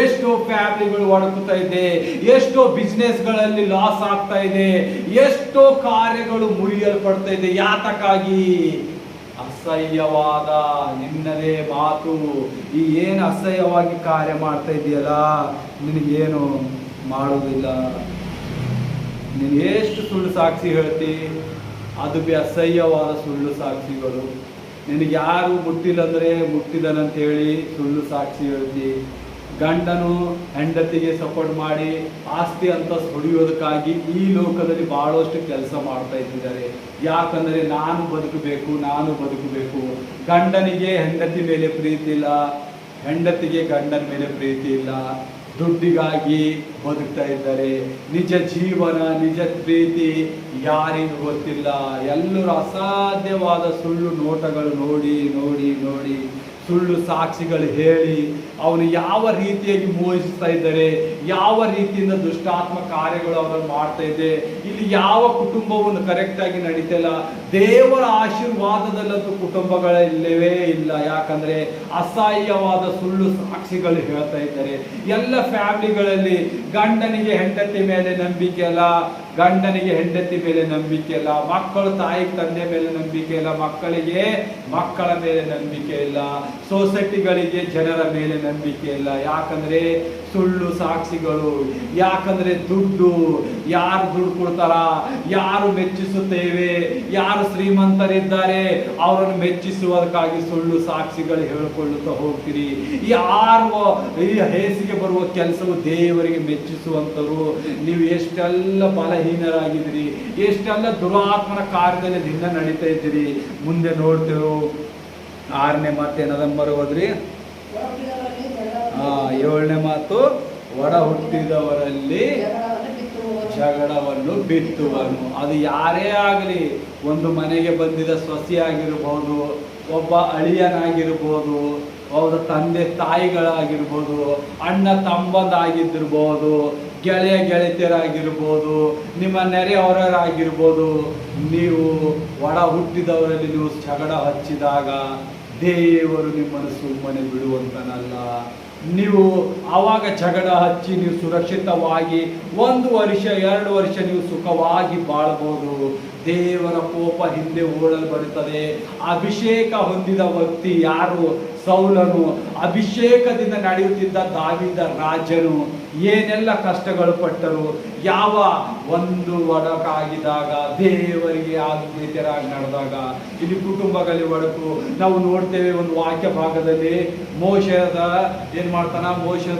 ಎಷ್ಟೋ ಫ್ಯಾಮಿಲಿಗಳು ಒಡಕುತ್ತಾ ಇದೆ, ಎಷ್ಟೋ ಬಿಸ್ನೆಸ್ಗಳಲ್ಲಿ ಲಾಸ್ ಆಗ್ತಾ ಇದೆ, ಎಷ್ಟೋ ಕಾರ್ಯಗಳು ಮುರಿಯಲ್ಪಡ್ತಾ ಇದೆ. ಯಾತಕ್ಕಾಗಿ? ಅಸಹ್ಯವಾದ ನಿನ್ನದೇ ಮಾತು. ಈ ಏನು ಅಸಹ್ಯವಾಗಿ ಕಾರ್ಯ ಮಾಡ್ತಾ ಇದೆಯಲ್ಲ, ನಿನಗೇನು ಮಾಡೋದಿಲ್ಲ. ನೀನು ಎಷ್ಟು ಸುಳ್ಳು ಸಾಕ್ಷಿ ಹೇಳ್ತಿ, ಅದು ಬಿ ಅಸಹ್ಯವಾದ ಸುಳ್ಳು ಸಾಕ್ಷಿಗಳು. ನಿನಗೆ ಯಾರು ಮುಟ್ಟಿಲ್ಲ ಅಂದರೆ ಮುಟ್ಟಿದನಂತ ಹೇಳಿ ಸುಳ್ಳು ಸಾಕ್ಷಿ ಹೇಳ್ತಿ. ಗಂಡನು ಹೆಂಡತಿಗೆ ಸಪೋರ್ಟ್ ಮಾಡಿ ಆಸ್ತಿ ಅಂತ ಹೊಡೆಯೋದಕ್ಕಾಗಿ ಈ ಲೋಕದಲ್ಲಿ ಬಹಳಷ್ಟು ಕೆಲಸ ಮಾಡ್ತಾ ಇದ್ದಾರೆ. ಯಾಕಂದರೆ ನಾನು ಬದುಕಬೇಕು. ಗಂಡನಿಗೆ ಹೆಂಡತಿ ಮೇಲೆ ಪ್ರೀತಿ ಇಲ್ಲ, ಹೆಂಡತಿಗೆ ಗಂಡನ ಮೇಲೆ ಪ್ರೀತಿ ಇಲ್ಲ. ದುಡ್ಡಿಗಾಗಿ ಬದುಕ್ತಾ ಇದ್ದಾರೆ. ನಿಜ ಜೀವನ, ನಿಜ ಪ್ರೀತಿ ಯಾರಿಗೂ ಗೊತ್ತಿಲ್ಲ. ಎಲ್ಲರೂ ಅಸಾಧ್ಯವಾದ ಸುಳ್ಳು ನೋಟಗಳು ನೋಡಿ ಸುಳ್ಳು ಸಾಕ್ಷಿಗಳು ಹೇಳಿ ಅವನು ಯಾವ ರೀತಿಯಾಗಿ ಮೋಹಿಸ್ತಾ ಇದ್ದಾರೆ, ಯಾವ ರೀತಿಯಿಂದ ದುಷ್ಟಾತ್ಮ ಕಾರ್ಯಗಳು ಅವರನ್ನು ಮಾಡ್ತಾ ಇದೆ. ಇಲ್ಲಿ ಯಾವ ಕುಟುಂಬವನ್ನು ಕರೆಕ್ಟಾಗಿ ನಡೀತಿಲ್ಲ. ದೇವರ ಆಶೀರ್ವಾದದಲ್ಲಂತೂ ಕುಟುಂಬಗಳಿಲ್ಲವೇ ಇಲ್ಲ. ಯಾಕಂದ್ರೆ ಅಸಹ್ಯವಾದ ಸುಳ್ಳು ಸಾಕ್ಷಿಗಳು ಹೇಳ್ತಾ ಇದ್ದಾರೆ. ಎಲ್ಲ ಫ್ಯಾಮಿಲಿಗಳಲ್ಲಿ ಗಂಡನಿಗೆ ಹೆಂಡತಿ ಮೇಲೆ ನಂಬಿಕೆ ಇಲ್ಲ, ಗಂಡನಿಗೆ ಹೆಂಡತಿ ಮೇಲೆ ನಂಬಿಕೆ ಇಲ್ಲ, ಮಕ್ಕಳು ತಾಯಿ ತಂದೆ ಮೇಲೆ ನಂಬಿಕೆ ಇಲ್ಲ, ಮಕ್ಕಳಿಗೆ ಮಕ್ಕಳ ಮೇಲೆ ನಂಬಿಕೆ ಇಲ್ಲ, ಸೊಸೈಟಿಗಳಿಗೆ ಜನರ ಮೇಲೆ ನಂಬಿಕೆ ಇಲ್ಲ. ಯಾಕಂದ್ರೆ ಸುಳ್ಳು ಸಾಕ್ಷಿಗಳು. ಯಾಕಂದ್ರೆ ದುಡ್ಡು, ಯಾರು ದುಡ್ಡು ಕೊಡ್ತಾರ, ಯಾರು ಮೆಚ್ಚಿಸುತ್ತೇವೆ, ಯಾರು ಶ್ರೀಮಂತರಿದ್ದಾರೆ ಅವರನ್ನು ಮೆಚ್ಚಿಸುವುದಕ್ಕಾಗಿ ಸುಳ್ಳು ಸಾಕ್ಷಿಗಳು ಹೇಳಿಕೊಳ್ಳುತ್ತಾ ಹೋಗ್ತೀರಿ. ಈ ಹೇಸಿಗೆ ಬರುವ ಕೆಲಸವು ದೇವರಿಗೆ ಮೆಚ್ಚಿಸುವಂತರು. ನೀವು ಎಷ್ಟೆಲ್ಲ ಬಲಹೀನರಾಗಿದ್ದೀರಿ, ಎಷ್ಟೆಲ್ಲ ದುರಾತ್ಮನ ಕಾರ್ಯದಲ್ಲಿ ದಿನ ನಡೀತಾ ಇದ್ದೀರಿ. ಮುಂದೆ ನೋಡ್ತೇವೆ 6ನೇ ಮಾತು ಏನದಂಬರು ಹೋದ್ರಿ. 7ನೇ ಮಾತು, ಒಡ ಹುಟ್ಟಿದವರಲ್ಲಿ ಜಗಳವನ್ನು ಬಿತ್ತುವನು. ಅದು ಯಾರೇ ಆಗಲಿ, ಒಂದು ಮನೆಗೆ ಬಂದಿದ ಸೊಸೆ ಆಗಿರ್ಬೋದು, ಒಬ್ಬ ಅಳಿಯನಾಗಿರ್ಬೋದು, ಅವರ ತಂದೆ ತಾಯಿಗಳಾಗಿರ್ಬೋದು, ಅಣ್ಣ ತಮ್ಮಂದಾಗಿದ್ದಿರ್ಬೋದು, ಗೆಳೆಯರಾಗಿರ್ಬೋದು, ನಿಮ್ಮ ನೆರೆಯವರಾಗಿರ್ಬೋದು, ನೀವು ಒಡ ಹುಟ್ಟಿದವರಲ್ಲಿ ನೀವು ಜಗಳ ಹಚ್ಚಿದಾಗ ದೇವರು ನಿಮ್ಮನ್ನು ಸುಮ್ಮನೆ ಬಿಡುವಂತನಲ್ಲ. ನೀವು ಆವಾಗ ಜಗಳ ಹಚ್ಚಿ ನೀವು ಸುರಕ್ಷಿತವಾಗಿ 1 ವರ್ಷ 2 ವರ್ಷ ನೀವು ಸುಖವಾಗಿ ಬಾಳ್ಬೋದು. ದೇವರ ಕೋಪ ಹಿಂದೆ ಓಡಲು ಬರುತ್ತದೆ. ಅಭಿಷೇಕ ಹೊಂದಿದ ವ್ಯಕ್ತಿ ಯಾರು? ಸೌಲನು. ಅಭಿಷೇಕದಿಂದ ನಡೆಯುತ್ತಿದ್ದ ದಾವೀದ ರಾಜನು ಏನೆಲ್ಲ ಕಷ್ಟಗಳು ಪಟ್ಟರು. ಯಾವ ಒಂದು ಒಡಕಾಗಿದಾಗ ದೇವರಿಗೆ ಪ್ರೀತಿಯರಾಗಿ ನಡೆದಾಗ ಇಲ್ಲಿ ಕುಟುಂಬಗಳಲ್ಲಿ ಒಡಕು ನಾವು ನೋಡ್ತೇವೆ. ಒಂದು ವಾಕ್ಯ ಭಾಗದಲ್ಲಿ ಮೋಶದ ಏನ್ ಮಾಡ್ತಾನ, ಮೋಶನ